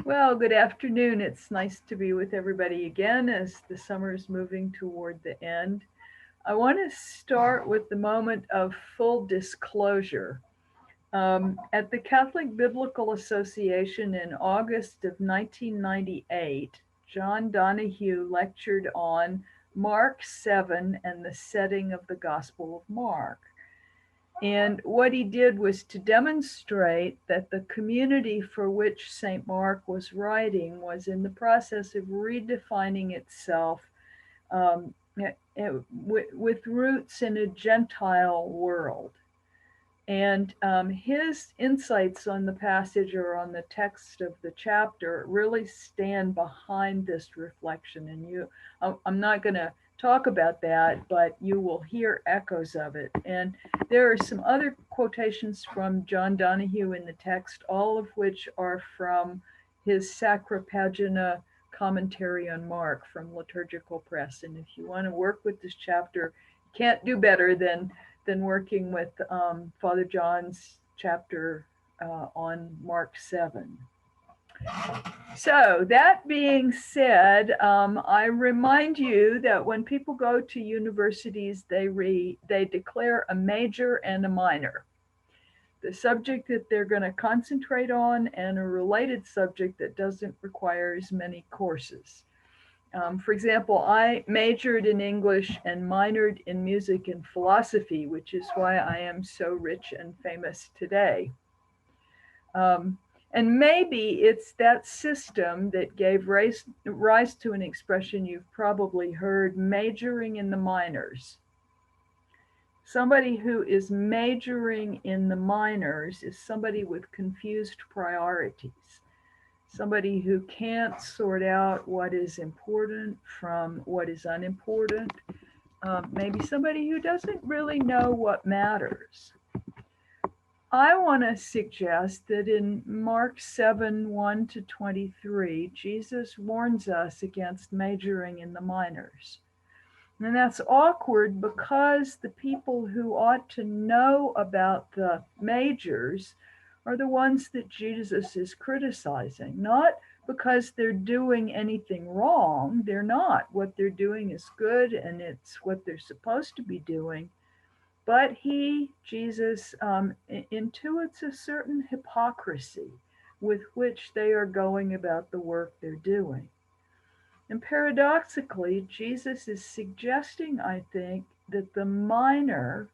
Well, good afternoon. It's nice to be with everybody again as the summer is moving toward the end. I want to start with the moment of full disclosure. At the Catholic Biblical Association in August of 1998, John Donahue lectured on Mark 7 and the setting of the Gospel of Mark. And what he did was to demonstrate that the community for which St. Mark was writing was in the process of redefining itself um, with roots in a Gentile world. And his insights on the passage or on the text of the chapter really stand behind this reflection. And I'm not going to talk about that, but you will hear echoes of it. And there are some other quotations from John Donahue in the text, all of which are from his Sacra Pagina commentary on Mark from Liturgical Press. And if you want to work with this chapter, you can't do better than working with Father John's chapter on Mark 7. So that being said, I remind you that when people go to universities, they declare a major and a minor. The subject that they're going to concentrate on and a related subject that doesn't require as many courses. For example, I majored in English and minored in music and philosophy, which is why I am so rich and famous today. And maybe it's that system that gave rise to an expression you've probably heard, majoring in the minors. Somebody who is majoring in the minors is somebody with confused priorities. Somebody who can't sort out what is important from what is unimportant. Maybe somebody who doesn't really know what matters. I want to suggest that in Mark 7, 1 to 23, Jesus warns us against majoring in the minors. And that's awkward because the people who ought to know about the majors are the ones that Jesus is criticizing, not because they're doing anything wrong. They're not. What they're doing is good and it's what they're supposed to be doing. But Jesus, intuits a certain hypocrisy with which they are going about the work they're doing. And paradoxically, Jesus is suggesting, I think, that the minor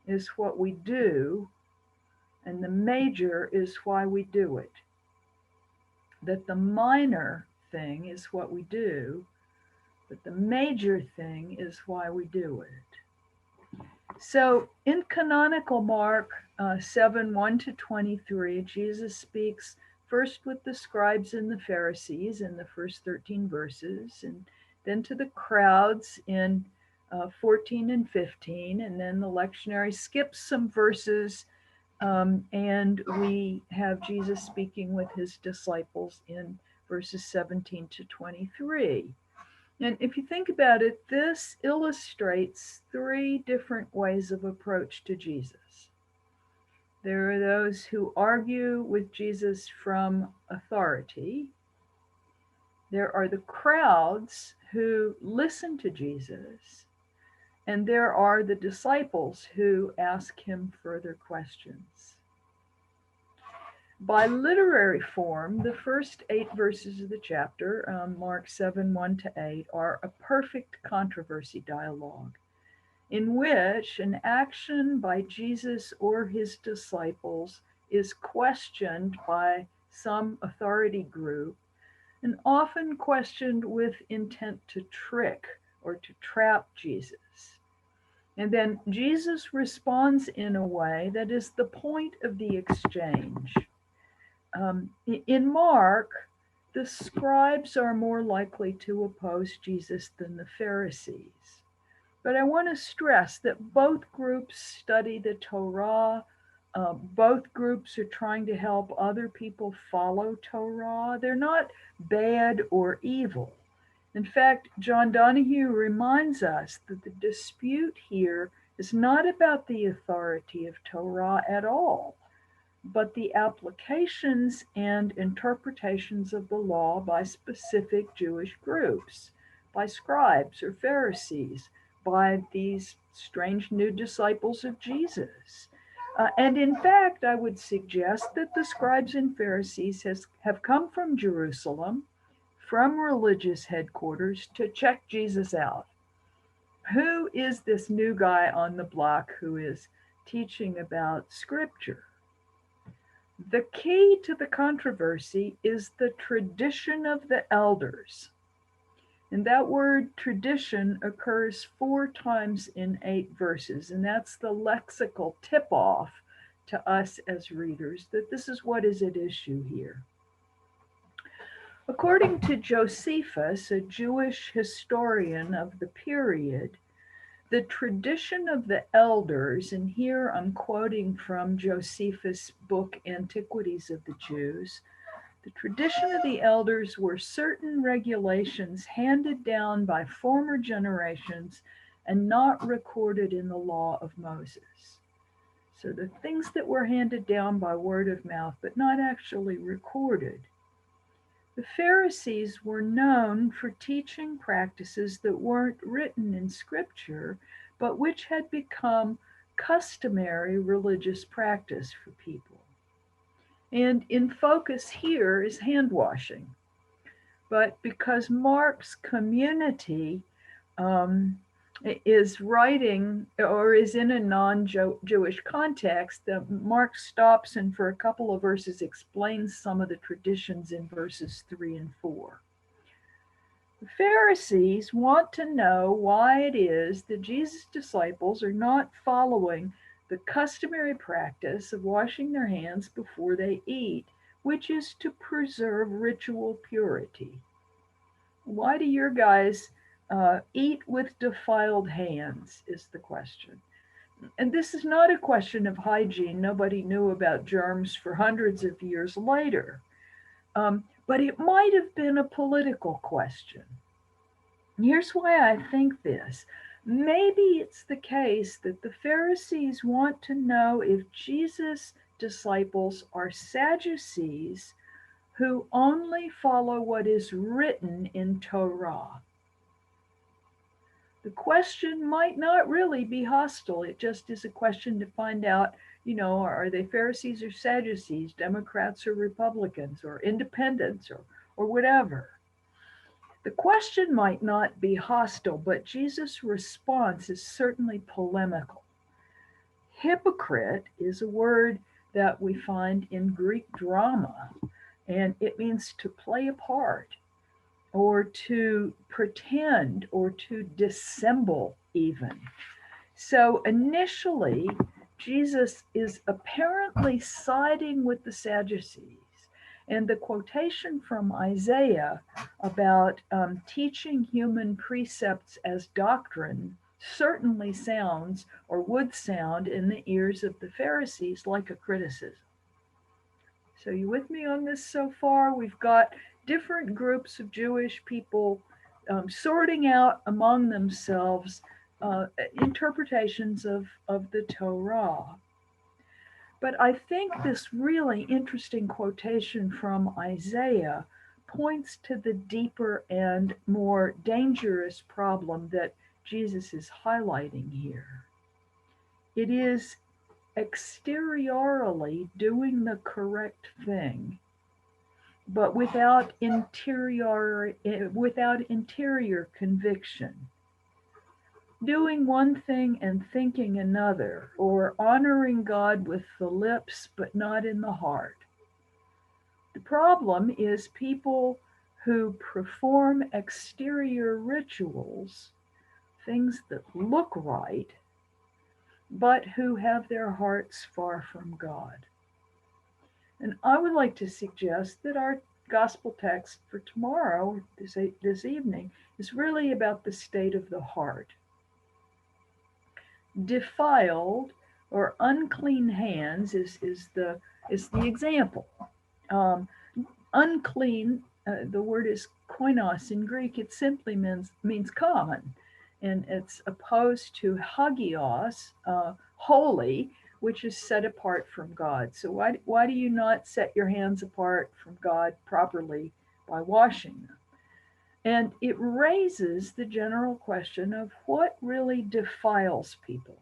is what we do and the major is why we do it. That the minor thing is what we do, but the major thing is why we do it. So in canonical Mark 7, 1 to 23, Jesus speaks first with the scribes and the Pharisees in the first 13 verses, and then to the crowds in 14 and 15, and then the lectionary skips some verses, and we have Jesus speaking with his disciples in verses 17 to 23. And if you think about it, this illustrates three different ways of approach to Jesus. There are those who argue with Jesus from authority. There are the crowds who listen to Jesus. And there are the disciples who ask him further questions. By literary form, the first 8 verses of the chapter, Mark 7, 1 to 8, are a perfect controversy dialogue in which an action by Jesus or his disciples is questioned by some authority group, and often questioned with intent to trick or to trap Jesus. And then Jesus responds in a way that is the point of the exchange. In Mark, the scribes are more likely to oppose Jesus than the Pharisees. But I want to stress that both groups study the Torah. Both groups are trying to help other people follow Torah. They're not bad or evil. In fact, John Donahue reminds us that the dispute here is not about the authority of Torah at all. but the applications and interpretations of the law by specific Jewish groups, by scribes or Pharisees, by these strange new disciples of Jesus. And in fact, I would suggest that the scribes and Pharisees have come from Jerusalem, from religious headquarters, to check Jesus out. Who is this new guy on the block who is teaching about Scripture? The key to the controversy is the tradition of the elders. And that word tradition occurs 4 times in 8 verses. And that's the lexical tip off to us as readers that this is what is at issue here. According to Josephus, a Jewish historian of the period, the tradition of the elders, and here I'm quoting from Josephus' book, Antiquities of the Jews, the tradition of the elders were certain regulations handed down by former generations and not recorded in the law of Moses. So the things that were handed down by word of mouth, but not actually recorded. The Pharisees were known for teaching practices that weren't written in Scripture, but which had become customary religious practice for people. And in focus here is hand washing. But because Mark's community is writing or is in a non-Jewish context, Mark stops and for a couple of verses explains some of the traditions in verses 3 and 4. The Pharisees want to know why it is that Jesus' disciples are not following the customary practice of washing their hands before they eat, which is to preserve ritual purity. Why do your guys eat with defiled hands, is the question. And this is not a question of hygiene. Nobody knew about germs for hundreds of years later. But it might have been a political question. And here's why I think this. Maybe it's the case that the Pharisees want to know if Jesus' disciples are Sadducees who only follow what is written in Torah. The question might not really be hostile. It just is a question to find out, are they Pharisees or Sadducees, Democrats or Republicans, or independents, or whatever. The question might not be hostile, but Jesus' response is certainly polemical. Hypocrite is a word that we find in Greek drama, and it means to play a part, or to pretend, or to dissemble even. So initially, Jesus is apparently siding with the Sadducees. And the quotation from Isaiah about teaching human precepts as doctrine certainly sounds, or would sound in the ears of the Pharisees, like a criticism. So you with me on this so far? We've got different groups of Jewish people sorting out among themselves interpretations of the Torah. But I think this really interesting quotation from Isaiah points to the deeper and more dangerous problem that Jesus is highlighting here. It is exteriorly doing the correct thing, but without interior conviction. Doing one thing and thinking another, or honoring God with the lips but not in the heart. The problem is people who perform exterior rituals, things that look right, but who have their hearts far from God. And I would like to suggest that our gospel text for tomorrow, this evening, is really about the state of the heart. Defiled or unclean hands is the example. Unclean, the word is koinos in Greek. It simply means common, and it's opposed to hagios, holy, which is set apart from God. So why do you not set your hands apart from God properly by washing them? And it raises the general question of what really defiles people.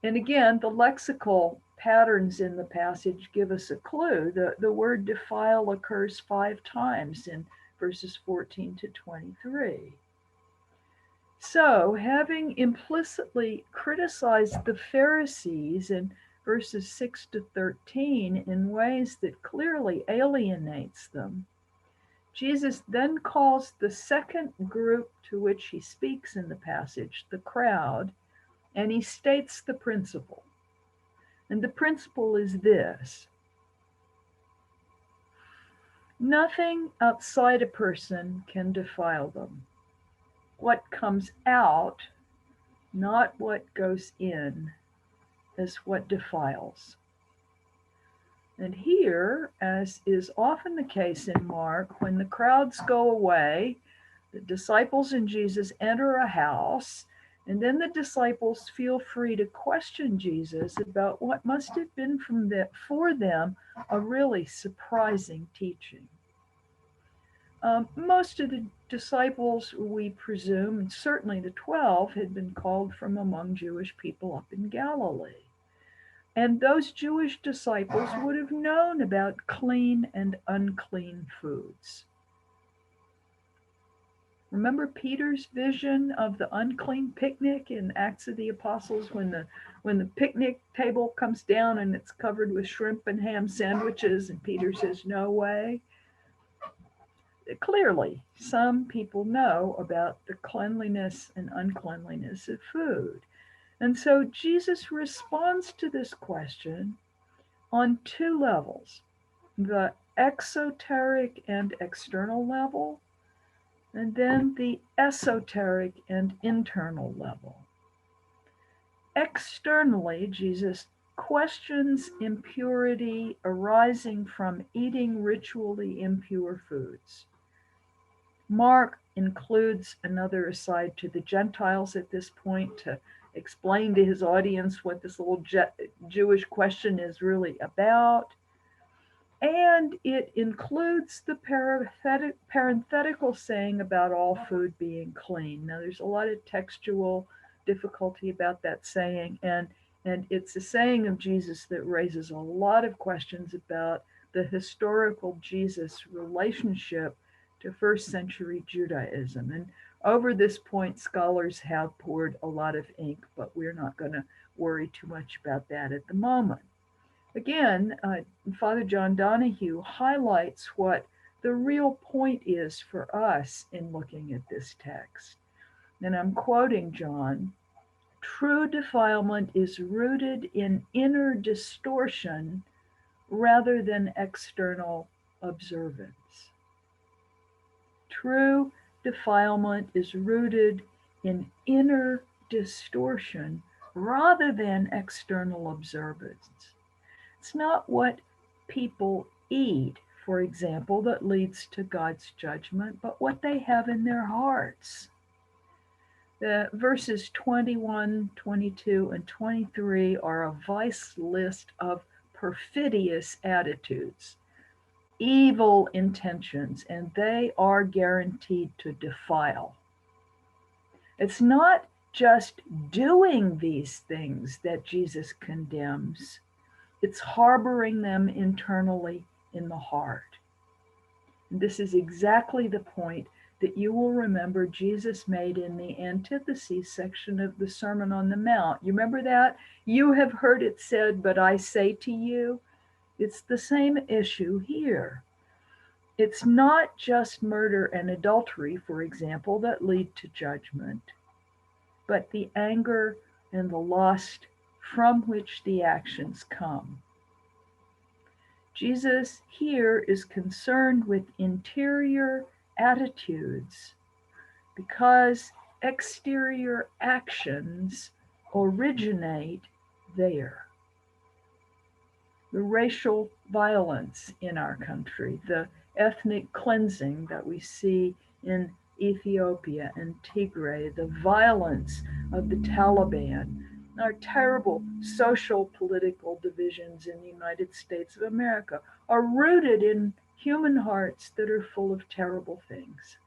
And again, the lexical patterns in the passage give us a clue. The word defile occurs 5 times in verses 14 to 23. So, having implicitly criticized the Pharisees in verses 6 to 13 in ways that clearly alienates them, Jesus then calls the second group to which he speaks in the passage, the crowd, and he states the principle. And the principle is this: nothing outside a person can defile them. What comes out, not what goes in, is what defiles. And here, as is often the case in Mark, when the crowds go away, the disciples and Jesus enter a house, and then the disciples feel free to question Jesus about what must have been for them a really surprising teaching. Most of the disciples, we presume, and certainly the 12, had been called from among Jewish people up in Galilee. And those Jewish disciples would have known about clean and unclean foods. Remember Peter's vision of the unclean picnic in Acts of the Apostles when the picnic table comes down and it's covered with shrimp and ham sandwiches, and Peter says, "No way." Clearly, some people know about the cleanliness and uncleanliness of food. And so Jesus responds to this question on 2 levels: the exoteric and external level, and then the esoteric and internal level. Externally, Jesus questions impurity arising from eating ritually impure foods. Mark includes another aside to the Gentiles at this point to explain to his audience what this little Jewish question is really about. And it includes the parenthetical saying about all food being clean. Now, there's a lot of textual difficulty about that saying, and it's a saying of Jesus that raises a lot of questions about the historical Jesus relationship to first century Judaism. And over this point, scholars have poured a lot of ink, but we're not going to worry too much about that at the moment. Again, Father John Donahue highlights what the real point is for us in looking at this text. And I'm quoting John: "True defilement is rooted in inner distortion rather than external observance." True defilement is rooted in inner distortion rather than external observance. It's not what people eat, for example, that leads to God's judgment, but what they have in their hearts. The verses 21, 22, and 23 are a vice list of perfidious attitudes, evil intentions, and they are guaranteed to defile. It's not just doing these things that Jesus condemns, it's harboring them internally in the heart. And this is exactly the point that you will remember Jesus made in the antitheses section of the Sermon on the Mount. You remember that? "You have heard it said, but I say to you." It's the same issue here. It's not just murder and adultery, for example, that lead to judgment, but the anger and the lust from which the actions come. Jesus here is concerned with interior attitudes because exterior actions originate there. The racial violence in our country, the ethnic cleansing that we see in Ethiopia and Tigray, the violence of the Taliban, Our terrible social political divisions in the United States of America are rooted in human hearts that are full of terrible things.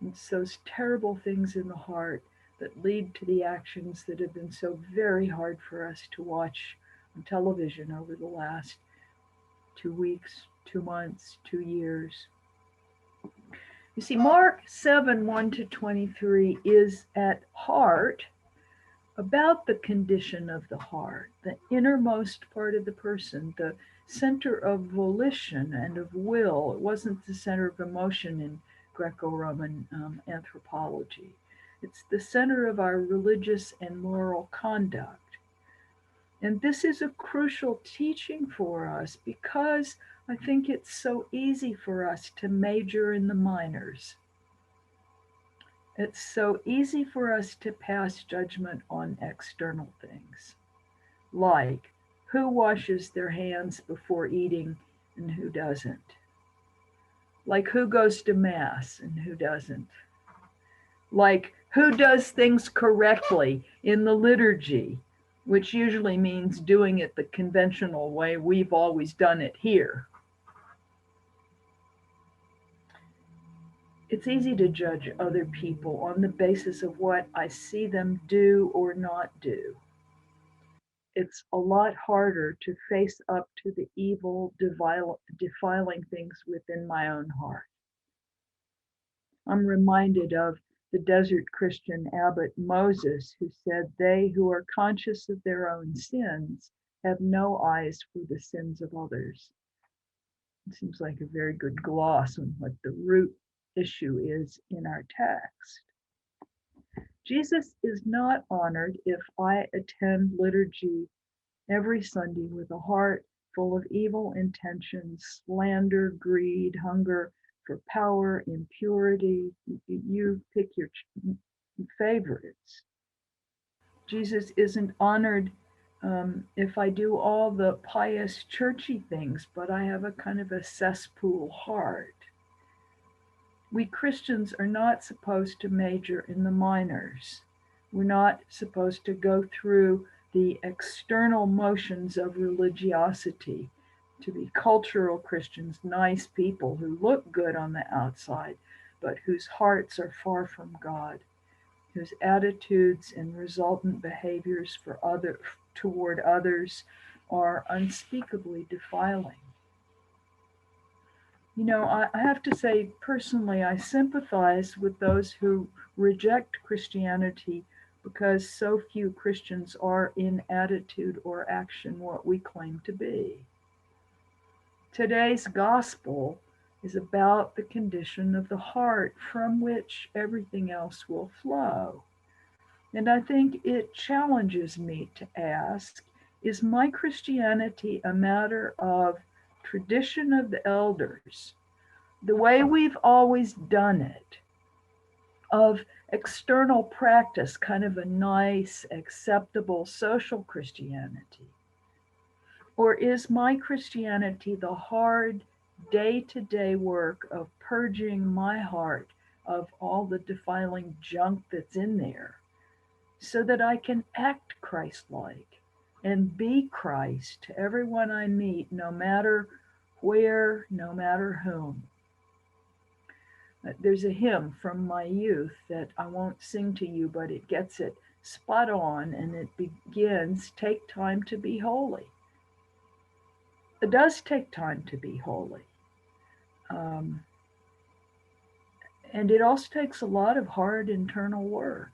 It's those terrible things in the heart that lead to the actions that have been so very hard for us to watch on television over the last 2 weeks, 2 months, 2 years. You see, Mark 7 1 to 23 is at heart about the condition of the heart, the innermost part of the person, the center of volition and of will. It wasn't the center of emotion in Greco Roman anthropology. It's the center of our religious and moral conduct. And this is a crucial teaching for us because I think it's so easy for us to major in the minors. It's so easy for us to pass judgment on external things, like who washes their hands before eating and who doesn't, like who goes to Mass and who doesn't, like who does things correctly in the liturgy, which usually means doing it the conventional way we've always done it here. It's easy to judge other people on the basis of what I see them do or not do. It's a lot harder to face up to the evil, defiling things within my own heart. I'm reminded of the desert Christian abbot Moses, who said, "They who are conscious of their own sins have no eyes for the sins of others." It seems like a very good gloss on what the root issue is in our text. Jesus is not honored if I attend liturgy every Sunday with a heart full of evil intentions, slander, greed, hunger for power, impurity. You pick your favorites. Jesus isn't honored if I do all the pious, churchy things, but I have a kind of a cesspool heart. We Christians are not supposed to major in the minors. We're not supposed to go through the external motions of religiosity, to be cultural Christians, nice people who look good on the outside, but whose hearts are far from God, whose attitudes and resultant behaviors toward others are unspeakably defiling. You know, I have to say, personally, I sympathize with those who reject Christianity because so few Christians are in attitude or action what we claim to be. Today's gospel is about the condition of the heart from which everything else will flow. And I think it challenges me to ask, is my Christianity a matter of tradition of the elders, the way we've always done it, of external practice, kind of a nice, acceptable social Christianity? Or is my Christianity the hard, day to day work of purging my heart of all the defiling junk that's in there so that I can act Christ like and be Christ to everyone I meet, no matter where, no matter whom? There's a hymn from my youth that I won't sing to you, but it gets it spot on, and it begins, "Take time to be holy." It does take time to be holy. Um, and it also takes a lot of hard internal work.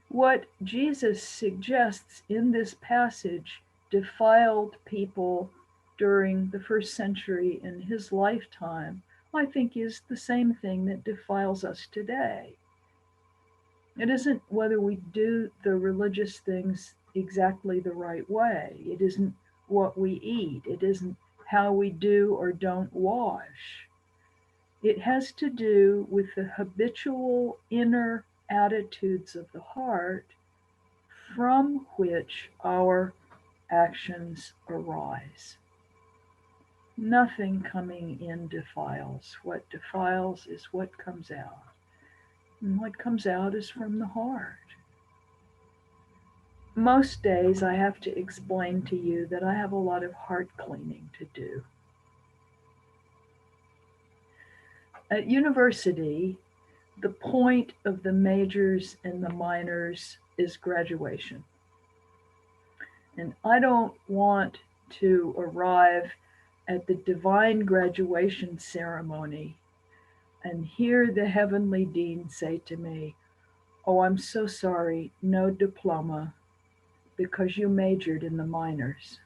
What Jesus suggests in this passage defiled people during the first century in his lifetime, I think, is the same thing that defiles us today. It isn't whether we do the religious things exactly the right way. It isn't what we eat. It isn't how we do or don't wash. It has to do with the habitual inner attitudes of the heart from which our actions arise. Nothing coming in defiles. What defiles is what comes out. And what comes out is from the heart. most days I have to explain to you that I have a lot of heart cleaning to do. At university, the point of the majors and the minors is graduation. And I don't want to arrive at the divine graduation ceremony and hear the heavenly dean say to me, "Oh, I'm so sorry, no diploma because you majored in the minors."